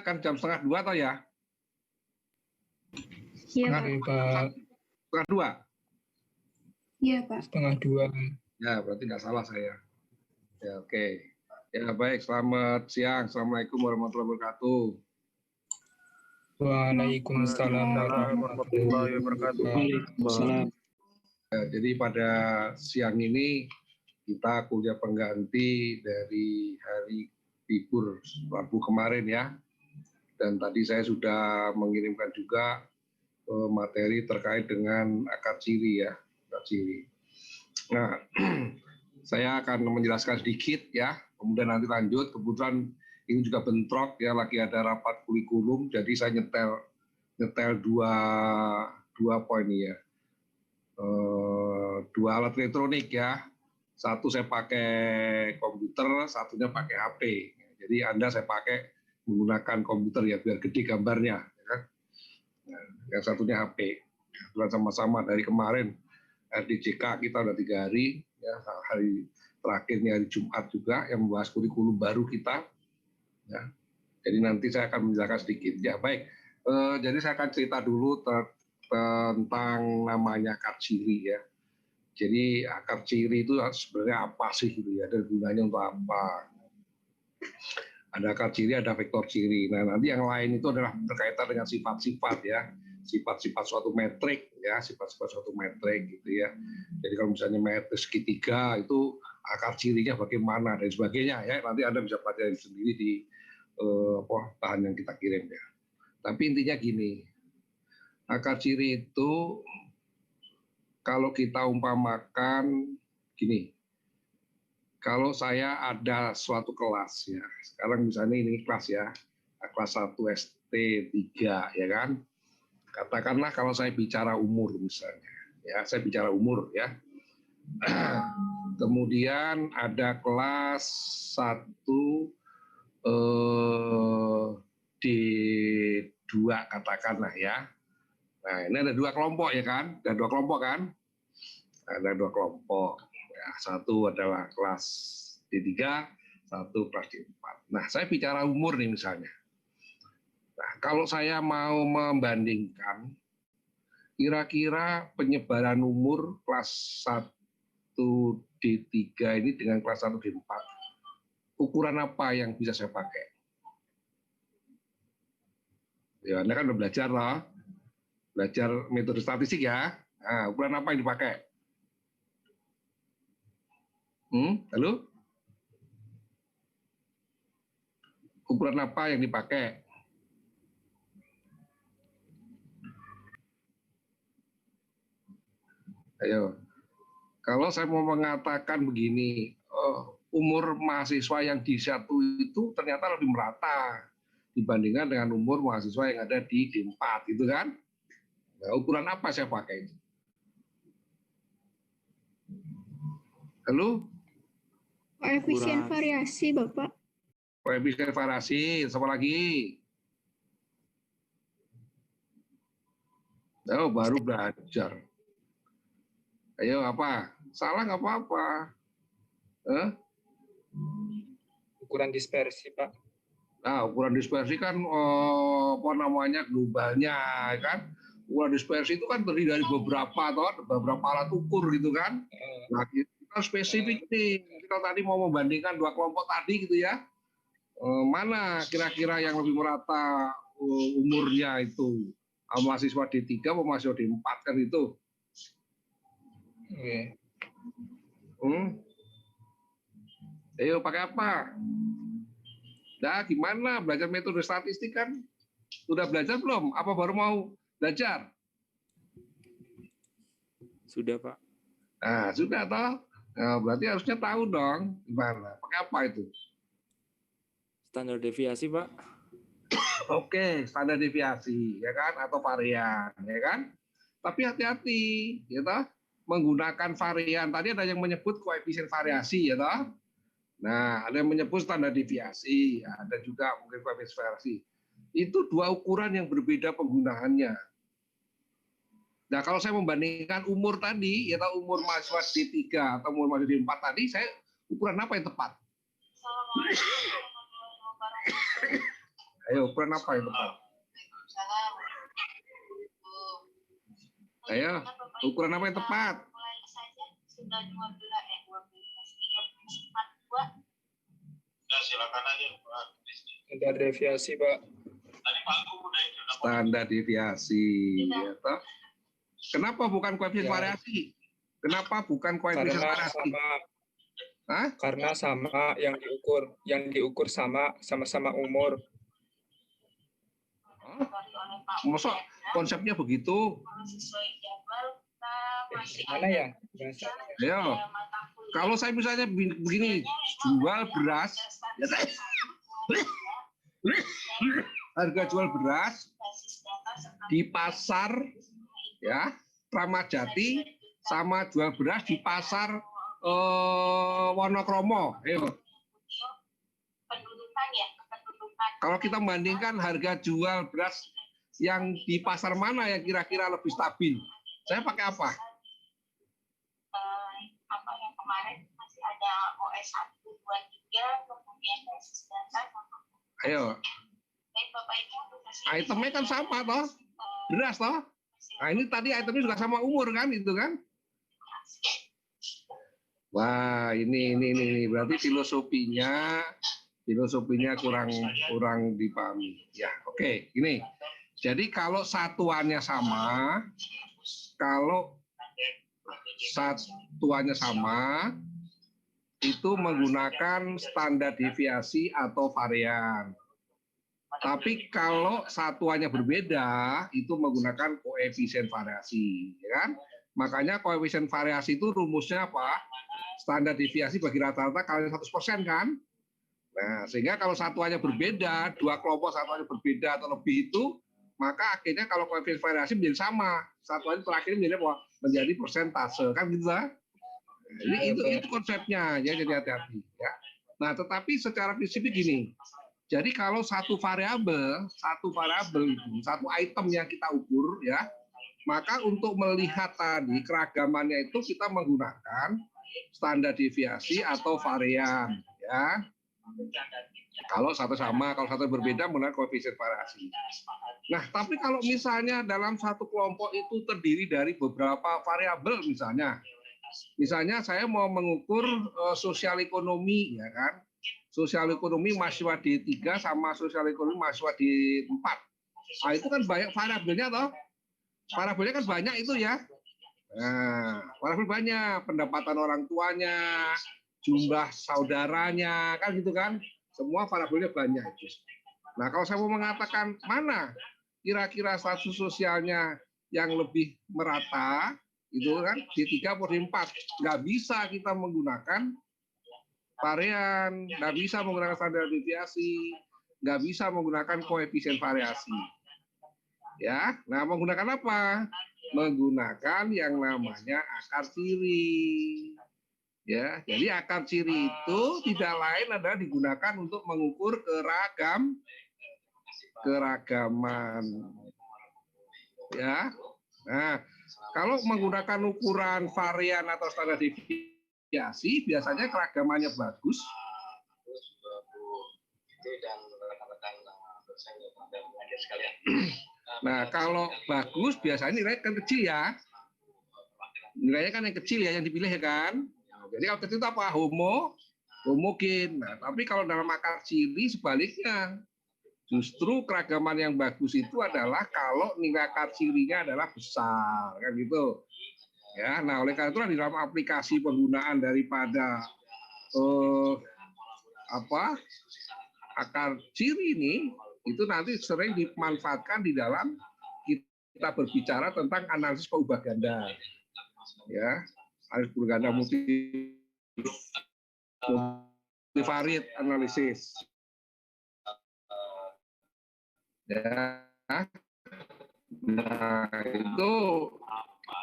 kan jam 1:30 atau ya? Iya, Pak. 1:30? Iya, Pak. 1:30. Ya, berarti nggak salah saya. Ya, oke. Ya, baik. Selamat siang. Assalamualaikum warahmatullahi wabarakatuh. Waalaikumsalam warahmatullahi wabarakatuh. Ya, jadi pada siang ini kita kuliah pengganti dari hari libur Rabu kemarin ya. Dan tadi saya sudah mengirimkan juga materi terkait dengan akar ciri ya. Akar ciri. Nah, saya akan menjelaskan sedikit ya, kemudian nanti lanjut. Kebetulan ini juga bentrok ya, lagi ada rapat kurikulum, jadi saya nyetel dua poin ya, dua alat elektronik ya. Satu saya pakai komputer, satunya pakai HP. Jadi Anda saya pakai menggunakan komputer ya, biar gede gambarnya. Ya kan? Nah, yang satunya HP. Kebetulan sama-sama dari kemarin RDJK kita udah 3 hari, ya, hari terakhirnya hari Jumat juga yang membahas kurikulum baru kita. Ya. Jadi nanti saya akan menjelaskan sedikit. Ya baik, jadi saya akan cerita dulu tentang namanya akar ciri ya. Jadi akar ciri itu sebenarnya apa sih gitu ya, dan gunanya untuk apa? Ada akar ciri, ada vektor ciri. Nah nanti yang lain itu adalah berkaitan dengan sifat-sifat ya. Sifat-sifat suatu metrik ya, sifat-sifat suatu metrik gitu ya. Jadi kalau misalnya metrik segitiga itu akar cirinya bagaimana dan sebagainya ya, nanti Anda bisa pelajari sendiri di bahan yang kita kirim ya. Tapi intinya gini, akar ciri itu kalau kita umpamakan gini, kalau saya ada suatu kelas ya, sekarang misalnya ini kelas ya, kelas 1 ST3 ya kan. Katakanlah kalau saya bicara umur misalnya, ya saya bicara umur ya. Kemudian ada kelas 1 D2 katakanlah ya. Nah ini ada 2 kelompok ya kan, ada 2 kelompok kan, ada 2 kelompok. Ya, satu adalah kelas D3, satu kelas D4. Nah saya bicara umur nih misalnya. Nah, kalau saya mau membandingkan kira-kira penyebaran umur kelas 1 D3 ini dengan kelas 1 D4, ukuran apa yang bisa saya pakai? Ya, Anda kan udah belajar loh, belajar metode statistik ya. Nah, ukuran apa yang dipakai? Halo? Ukuran apa yang dipakai? Ayo, kalau saya mau mengatakan begini, umur mahasiswa yang di 1 itu ternyata lebih merata dibandingkan dengan umur mahasiswa yang ada di D4, gitu kan? Nah, ukuran apa saya pakai? Halo? Koefisien variasi, Bapak. Koefisien variasi, apa lagi? Oh, baru belajar. Ayo apa? Salah nggak apa-apa. Ukuran dispersi, Pak. Nah, ukuran dispersi kan apa namanya globalnya kan. Ukuran dispersi itu kan terdiri dari beberapa alat ukur gitu kan. Nah, kita spesifik nih. Kita tadi mau membandingkan 2 kelompok tadi gitu ya. Mana kira-kira yang lebih merata umurnya itu? Mahasiswa D3 atau mahasiswa D4 kan itu? Oke. Ayo pakai apa? Nah, gimana belajar metode statistik kan? Sudah belajar belum? Apa baru mau belajar? Sudah, Pak. Nah, sudah toh? Nah, berarti harusnya tahu dong gimana. Pakai apa itu? Standar deviasi, Pak. Oke, standar deviasi, ya kan? Atau varian, ya kan? Tapi hati-hati, ya toh? Menggunakan varian. Tadi ada yang menyebut koefisien variasi, ya toh? Nah, ada yang menyebut standar deviasi, ada juga mungkin koefisien variasi. Itu 2 ukuran yang berbeda penggunaannya. Nah, kalau saya membandingkan umur tadi, ya tahu umur mahasiswa D3 atau umur mahasiswa D4 tadi, ukuran apa yang tepat? Ayo, ukuran apa yang tepat? Ayo, ukuran apa yang tepat? Ya, silakan aja, Pak. Standar deviasi, Pak. Tadi Pak Agung udah itu. Standar deviasi. Ya, toh? Kenapa bukan koefisien Ya. variasi? Kenapa bukan koefisien Karena variasi? sama, Hah? karena sama yang diukur sama-sama umur. Masa konsepnya begitu? Gimana ya? Bahasanya? Ayo, kalau saya misalnya begini, jual beras, ya saya, harga jual beras di pasar, ya, Kramat Jati, sama jual beras di pasar Wonokromo. Ayo. Kalau kita bandingkan harga jual beras yang di pasar mana yang kira-kira lebih stabil, saya pakai apa? Apa yang kemarin masih ada OS 1, 2, 3, kemudian basis data. Ayo, Baik, Bapak Ibu, itemnya kan sama toh, beras toh. Nah ini tadi itemnya juga sama umur kan, itu kan? Wah, ini berarti filosofinya kurang dipahami. Ya, oke, ini. Jadi kalau satuannya sama, itu menggunakan standar deviasi atau varian. Tapi kalau satuannya berbeda, itu menggunakan koefisien variasi, ya kan? Makanya koefisien variasi itu rumusnya apa? Standar deviasi bagi rata-rata kali 100% kan? Nah, sehingga kalau satuannya berbeda, dua kelompok satuannya berbeda atau lebih itu, maka akhirnya kalau koefisien variasi menjadi sama. Satuannya terakhir menjadi apa? Menjadi persentase, kan gitu lah. Itu konsepnya, ya, jadi hati-hati. Ya. Nah, tetapi secara prinsip gini. Jadi kalau satu variabel itu, satu item yang kita ukur, ya, maka untuk melihat tadi keragamannya itu kita menggunakan standar deviasi atau varian, ya. Kalau satu sama, kalau satu berbeda menggunakan koefisien variasi. Nah, tapi kalau misalnya dalam satu kelompok itu terdiri dari beberapa variabel, misalnya saya mau mengukur sosial ekonomi, ya kan? Sosial ekonomi mahasiswa D3 sama sosial ekonomi mahasiswa D4. Nah, itu kan banyak variabelnya toh. Variabelnya kan banyak itu ya. Nah, variabel banyak, pendapatan orang tuanya, jumlah saudaranya, kan gitu kan. Semua variabelnya banyak itu. Nah, kalau saya mau mengatakan mana kira-kira status sosialnya yang lebih merata, itu kan D3 atau D4, nggak bisa kita menggunakan varian, nggak bisa menggunakan standar deviasi, nggak bisa menggunakan koefisien variasi. Ya, nah menggunakan apa? Menggunakan yang namanya akar ciri. Ya, jadi akar ciri itu tidak lain adalah digunakan untuk mengukur keragaman. Ya. Nah, kalau menggunakan ukuran varian atau standar deviasi, biasanya keragamannya bagus. Nah, kalau bagus biasanya nilai kan kecil ya. Nilainya kan yang kecil ya yang dipilih ya kan. Jadi kalau kecil itu apa? Homogen. Nah, tapi kalau dalam akar ciri sebaliknya. Justru keragaman yang bagus itu adalah kalau nilai akar cirinya adalah besar, kan gitu. Ya, nah oleh karena itu di dalam aplikasi penggunaan daripada akar ciri ini itu nanti sering dimanfaatkan di dalam kita berbicara tentang analisis peubah ganda. Ya, analisis peubah ganda multivariate analisis. Ya, nah itu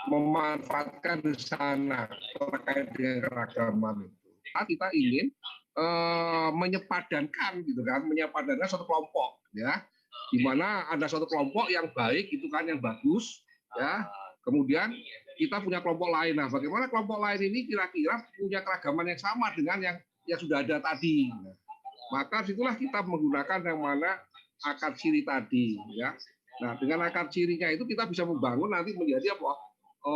memanfaatkan di sana terkait dengan keragaman itu. Kita ingin menyepadankan gitu kan, menyepadankan suatu kelompok ya, di mana ada suatu kelompok yang baik itu kan yang bagus ya. Kemudian kita punya kelompok lain. Nah, bagaimana kelompok lain ini kira-kira punya keragaman yang sama dengan yang sudah ada tadi. Nah, maka situlah kita menggunakan yang mana akar ciri tadi, ya. Nah, dengan akar cirinya itu kita bisa membangun nanti menjadi apa?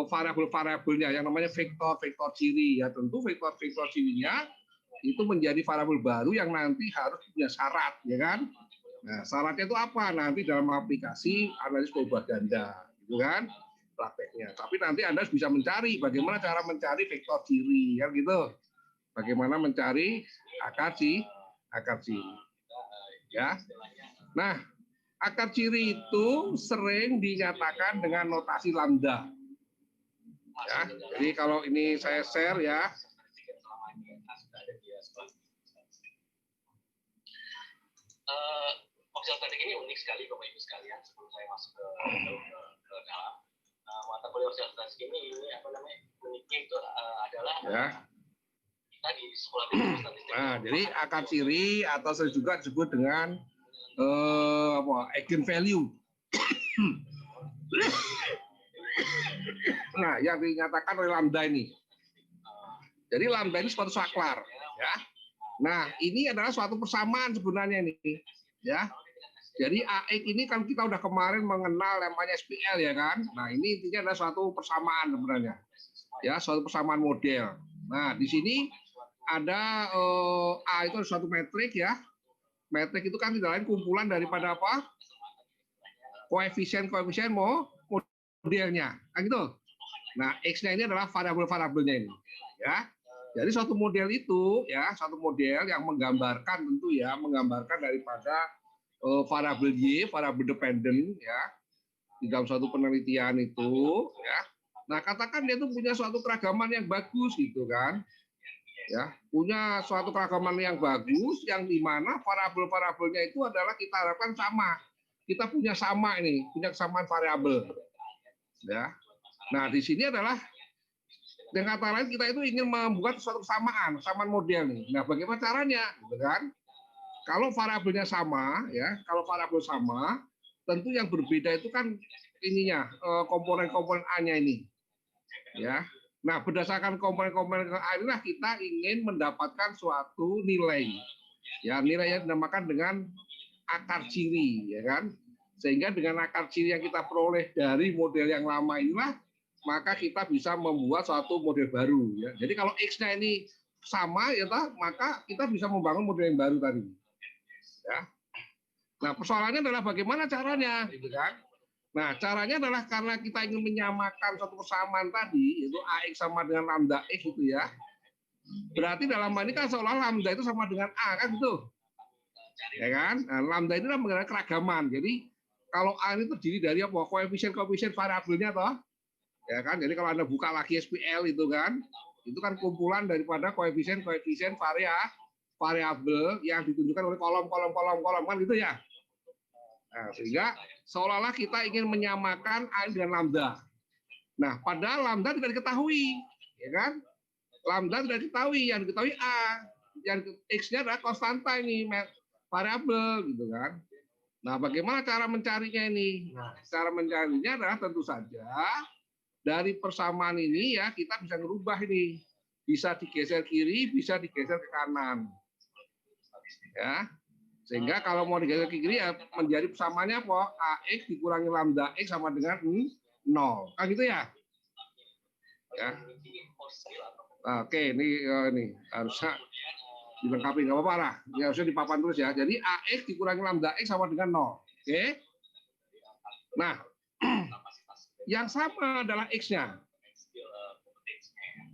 Variabel-variabelnya yang namanya vektor-vektor ciri, ya. Tentu vektor-vektor cirinya itu menjadi variabel baru yang nanti harus punya syarat, ya kan? Nah, syaratnya itu apa? Nanti dalam aplikasi analisis perubahan ganda, gitu kan? Prakteknya. Tapi nanti Anda bisa mencari bagaimana cara mencari vektor ciri, kan gitu. Bagaimana mencari akar ciri, ya. Nah, akar ciri itu sering dinyatakan dengan notasi lambda. Ya, jadi kalau ini saya share ya. Observatik ini unik sekali Bapak Ibu sekalian. Sebelum saya masuk ke dalam mata kuliah observatik ini apa namanya uniknya itu adalah Ya. kita di sekolah teknik statistik. Nah, jadi akar ciri atau juga disebut dengan eigenvalue. Nah, yang dinyatakan oleh lambda ini. Jadi lambda ini suatu saklar, ya. Nah, ini adalah suatu persamaan sebenarnya ini, ya. Jadi AX ini kan kita udah kemarin mengenal namanya SPL, ya kan. Nah, ini intinya adalah suatu persamaan sebenarnya, ya, suatu persamaan model. Nah, di sini ada A itu suatu metrik, ya. Metrik itu kan tidak lain kumpulan daripada apa? Koefisien-koefisien modelnya, kan gitu. Nah, X-nya ini adalah variabel-variabelnya ini, ya. Jadi suatu model itu, ya, satu model yang menggambarkan tentu ya, menggambarkan daripada variabel Y, variabel dependen, ya, di dalam suatu penelitian itu, ya. Nah, katakan dia itu punya suatu keragaman yang bagus, gitu kan, ya, punya suatu keragaman yang bagus, yang dimana variabel-variabelnya itu adalah kita harapkan sama. Kita punya sama ini, punya kesamaan variabel, ya. Nah, di sini adalah dengan kata lain kita itu ingin membuat suatu kesamaan model nih. Nah, bagaimana caranya, gitu kan? Kalau variabelnya sama, ya, kalau variabel sama, tentu yang berbeda itu kan ininya komponen-komponen A-nya ini, ya. Nah, berdasarkan komponen-komponen A inilah kita ingin mendapatkan suatu nilai, ya, nilai yang dinamakan dengan akar ciri, ya kan? Sehingga dengan akar ciri yang kita peroleh dari model yang lama inilah, maka kita bisa membuat suatu model baru, ya. Jadi kalau X-nya ini sama, ya toh, maka kita bisa membangun model yang baru tadi, ya. Nah, persoalannya adalah bagaimana caranya, gitu kan? Nah, caranya adalah karena kita ingin menyamakan suatu persamaan tadi, yaitu AX sama dengan lambda X, gitu ya. Berarti dalam hal ini kan seolah lambda itu sama dengan A, kan gitu. Ya kan? Nah, lambda itu adalah mengenai keragaman. Jadi kalau A ini terdiri dari apa? Koefisien-koefisien variabelnya toh. Ya kan? Jadi kalau Anda buka lagi SPL itu kan kumpulan daripada koefisien-koefisien variabel yang ditunjukkan oleh kolom kan gitu ya. Nah, sehingga seolah-olah kita ingin menyamakan A dengan lambda. Nah, padahal lambda tidak diketahui, ya kan? Lambda tidak diketahui, yang diketahui A, yang X-nya adalah konstanta ini, variabel, gitu kan. Nah, bagaimana cara mencarinya ini? Nah, cara mencarinya adalah tentu saja dari persamaan ini ya kita bisa merubah ini, bisa digeser kiri, bisa digeser ke kanan, ya. Sehingga kalau mau digeser ke kiri ya menjadi persamaannya apa? AX dikurangi lambda X sama dengan 0, kan gitu ya? Ya. Oke, ini harusnya dilengkapi, nggak apa-apa lah. Ini harusnya dipapan terus ya. Jadi AX dikurangi lambda X sama dengan 0. Oke. Nah, yang sama adalah X-nya.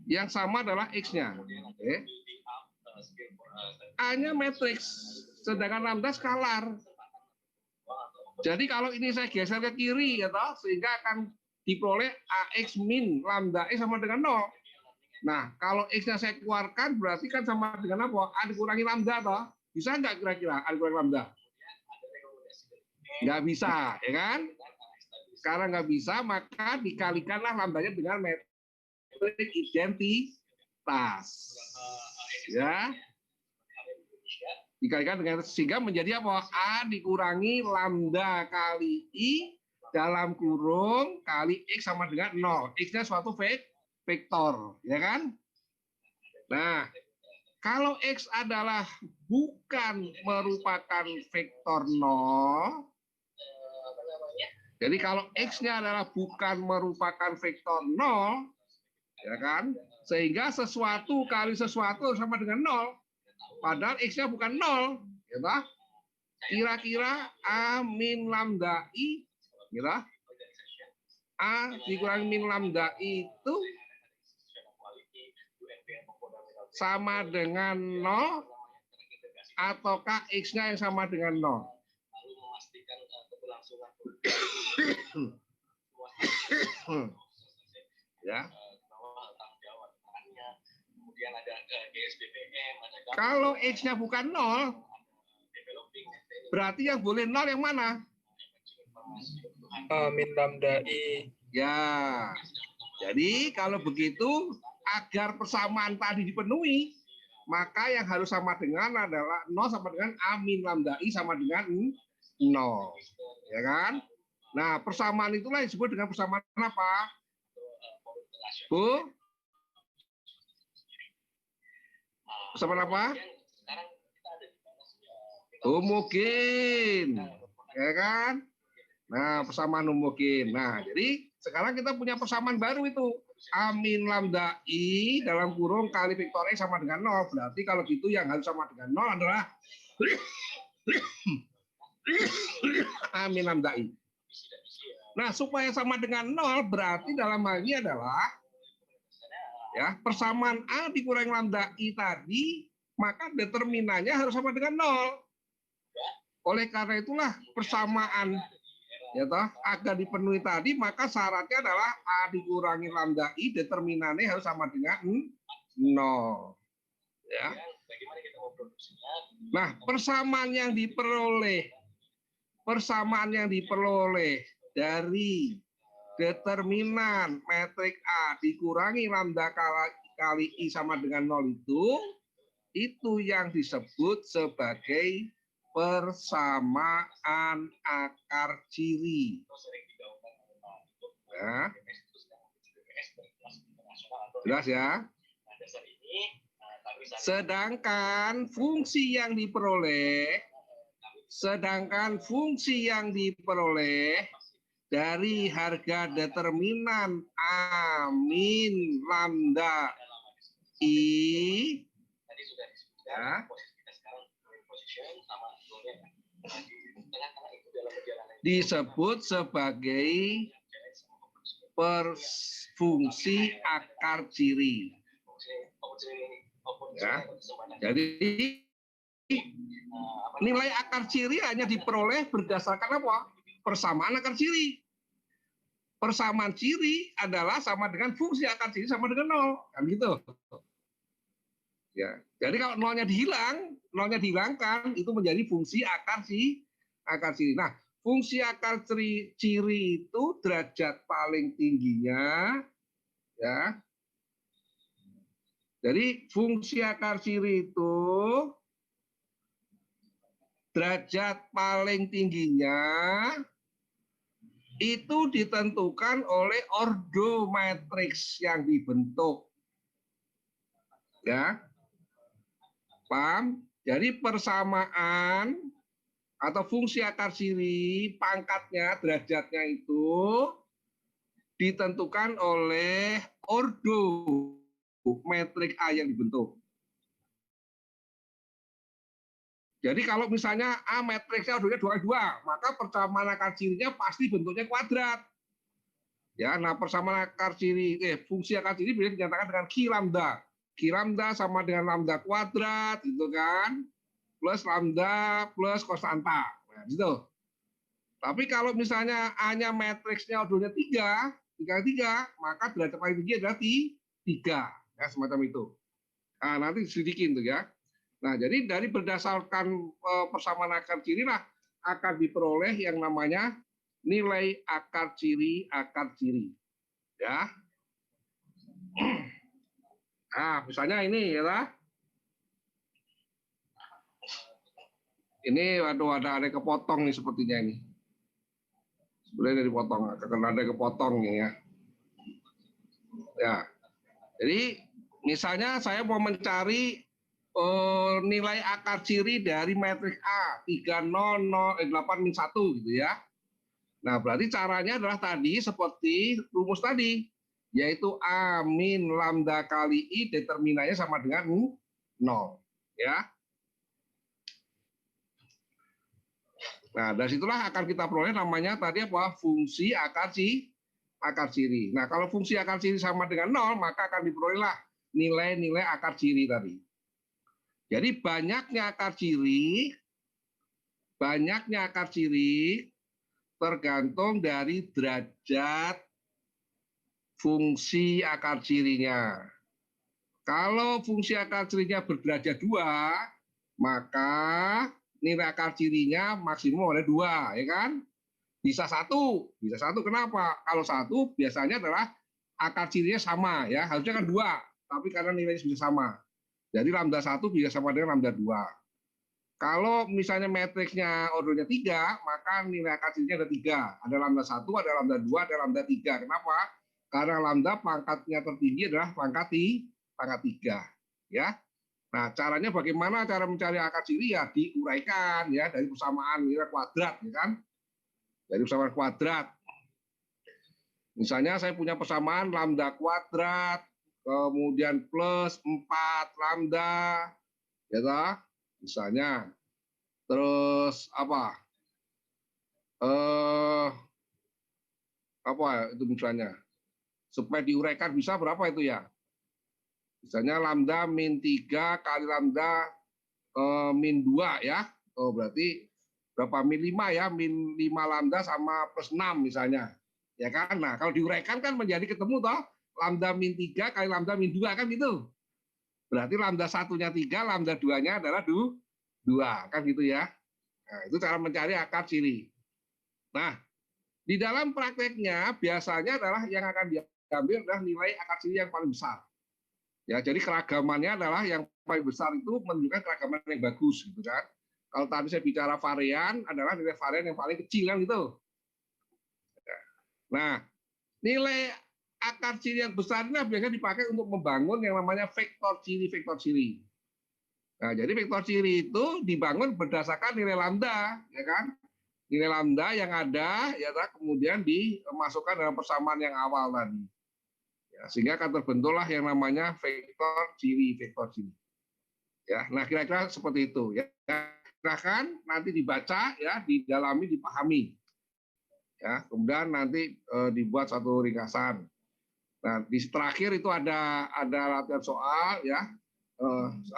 Yang sama adalah X-nya. Oke. A-nya matriks, sedangkan lambda skalar. Jadi kalau ini saya geser ke kiri, ya toh, sehingga akan diperoleh AX min lambda X sama dengan 0. Nah, kalau X-nya saya keluarkan, berarti kan sama dengan apa? A dikurangi lambda, toh? Bisa nggak kira-kira A dikurangi lambda? Nggak bisa, ya kan? Karena nggak bisa, maka dikalikanlah lambdanya dengan metrik identitas. Ya. Dikalikan dengan, sehingga menjadi apa? A dikurangi lambda kali I dalam kurung kali X sama dengan 0. X-nya suatu vektor, ya kan? Nah, kalau X adalah bukan merupakan vektor 0, jadi kalau X-nya adalah bukan merupakan vektor 0, ya kan? Sehingga sesuatu kali sesuatu sama dengan 0. Padahal X-nya bukan 0, ya toh? Kira-kira A min lambda I, gitu. A dikurangi min lambda I itu sama dengan 0, ataukah X-nya yang sama dengan 0? Ya. Kalau X-nya bukan 0, berarti yang boleh 0 yang mana? Min lambda I. Ya. Jadi kalau begitu, agar persamaan tadi dipenuhi, maka yang harus sama dengan adalah 0 sama dengan A min lambda I sama dengan 0. Ya kan? Nah, persamaan itulah yang disebut dengan persamaan apa? Bu? Persamaan apa? Homogen. Ya kan? Nah, persamaan homogen. Nah, jadi sekarang kita punya persamaan baru itu. A min lambda I dalam kurung kali vektor X sama dengan 0. Berarti kalau gitu yang harus sama dengan 0 adalah A min lambda I. Nah, supaya sama dengan 0 berarti dalam hal ini adalah ya, persamaan A dikurangi lambda I tadi, maka determinannya harus sama dengan 0. Oleh karena itulah persamaan ya toh, agar dipenuhi tadi, maka syaratnya adalah A dikurangi lambda I, determinannya harus sama dengan 0. Ya. Nah, persamaan yang diperoleh dari determinan metrik A dikurangi lambda kali I sama dengan 0 itu yang disebut sebagai persamaan akar ciri. Ya. Jelas ya? Sedangkan fungsi yang diperoleh dari harga determinan A min lambda I ya, disebut sebagai fungsi akar ciri. Ya. Jadi nilai akar ciri hanya diperoleh berdasarkan apa? Persamaan akar ciri. Persamaan ciri adalah sama dengan fungsi akar ciri sama dengan 0, kan gitu. Ya. Jadi kalau nolnya dihilangkan, itu menjadi fungsi akar ciri. Nah, fungsi akar ciri itu derajat paling tingginya, ya. Jadi fungsi akar ciri itu derajat paling tingginya itu ditentukan oleh ordo matriks yang dibentuk. Ya. Paham? Jadi persamaan atau fungsi akar ciri, pangkatnya, derajatnya itu ditentukan oleh ordo metrik A yang dibentuk. Jadi kalau misalnya A matriksnya ordonya 2x2, maka persamaan akar cirinya pasti bentuknya kuadrat. Ya, nah persamaan akar ciri, fungsi akar ciri bisa dinyatakan dengan Q lambda. Q lambda sama dengan lambda kuadrat, gitu kan, plus lambda plus konstanta, nah, gitu. Tapi kalau misalnya A-nya matriksnya ordonya 3, maka derajat paling tinggi adalah 3, ya semacam itu. Nah, nanti disedikin tuh ya. Nah, jadi dari berdasarkan persamaan akar ciri lah akan diperoleh yang namanya nilai akar ciri, ya. Nah, misalnya ini ya. Ini waduh ada kepotong nih sepertinya ini. Sebenarnya dipotong, akan ada kepotong ya. Ya. Jadi misalnya saya mau mencari nilai akar ciri dari matriks A 8-1 gitu ya. Nah, berarti caranya adalah tadi seperti rumus tadi, yaitu A min lambda kali I determinannya sama dengan 0 ya. Nah, dari situlah akan kita peroleh namanya tadi apa? Fungsi akar ciri. Nah, kalau fungsi akar ciri sama dengan 0, maka akan diperolehlah nilai-nilai akar ciri tadi. Jadi banyaknya akar ciri tergantung dari derajat fungsi akar cirinya. Kalau fungsi akar cirinya berderajat 2, maka nilai akar cirinya maksimum oleh 2, ya kan? Bisa 1 kenapa? Kalau 1 biasanya adalah akar cirinya sama, ya harusnya kan 2, tapi karena nilainya bisa sama. Jadi lambda 1 bisa sama dengan lambda 2. Kalau misalnya matriksnya ordernya 3, maka nilai akar cirinya ada 3. Ada lambda 1, ada lambda 2, ada lambda 3. Kenapa? Karena lambda pangkatnya tertinggi adalah pangkat 3. Ya. Nah, caranya bagaimana cara mencari akar ciri? Ya diuraikan ya dari persamaan nilai kuadrat, ya kan? Dari persamaan kuadrat. Misalnya saya punya persamaan lambda kuadrat, kemudian plus 4 lambda, ya toh? Misalnya. Terus apa? Apa itu misalnya? Supaya diuraikan bisa berapa itu ya? Misalnya lambda min 3 kali lambda min 2 ya. Oh, berarti berapa? Min 5 ya. Min 5 lambda sama plus 6 misalnya. Ya kan? Nah, kalau diuraikan kan menjadi ketemu toh. Lambda min 3 kali lambda min 2 kan gitu. Berarti lambda 1-nya 3, lambda 2-nya adalah 2. Kan gitu ya. Nah, itu cara mencari akar ciri. Nah, di dalam prakteknya biasanya adalah yang akan diambil adalah nilai akar ciri yang paling besar. Ya, jadi keragamannya adalah yang paling besar itu menunjukkan keragaman yang bagus, gitu kan. Kalau tadi saya bicara varian adalah nilai varian yang paling kecil kan gitu. Nah, nilai akar ciri yang besar ini biasanya dipakai untuk membangun yang namanya vektor ciri. Nah, jadi vektor ciri itu dibangun berdasarkan nilai lambda, ya kan? Nilai lambda yang ada, ya kemudian dimasukkan dalam persamaan yang awal tadi. Ya, sehingga akan terbentuklah yang namanya vektor ciri. Ya, nah kira-kira seperti itu. Ya, silahkan nanti dibaca, ya, didalami, dipahami. Ya, kemudian nanti dibuat satu ringkasan. Nah, di terakhir itu ada latihan soal, ya.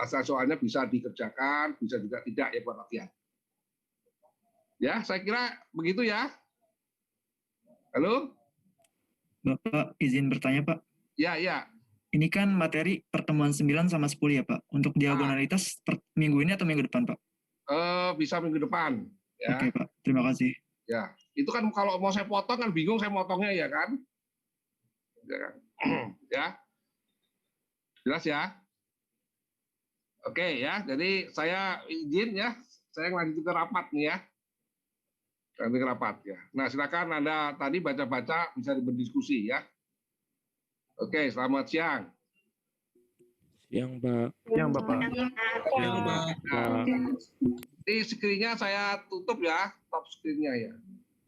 Asal soalnya bisa dikerjakan, bisa juga tidak ya buat latihan. Ya, saya kira begitu ya. Halo? Bapak izin bertanya, Pak. Ya. Ini kan materi pertemuan 9 sama 10 ya, Pak. Untuk diagonalitas minggu ini atau minggu depan, Pak? Bisa minggu depan. Ya. Oke, Pak. Terima kasih. Ya, itu kan kalau mau saya potong kan bingung saya motongnya ya kan. Ya. Jelas ya? Oke ya, jadi saya izin ya, saya lanjut ke rapat nih ya. Lanjut ke rapat ya. Nah, silakan Anda tadi baca-baca bisa berdiskusi ya. Oke, selamat siang. Siang, Pak. Siang, Bapak. Nah, di screen-nya saya tutup ya, top screen-nya ya.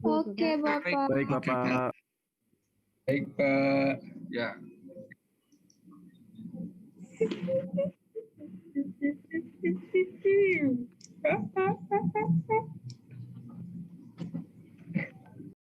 Oke, Bapak. Baik, Bapak. Baik, Pak. Ya.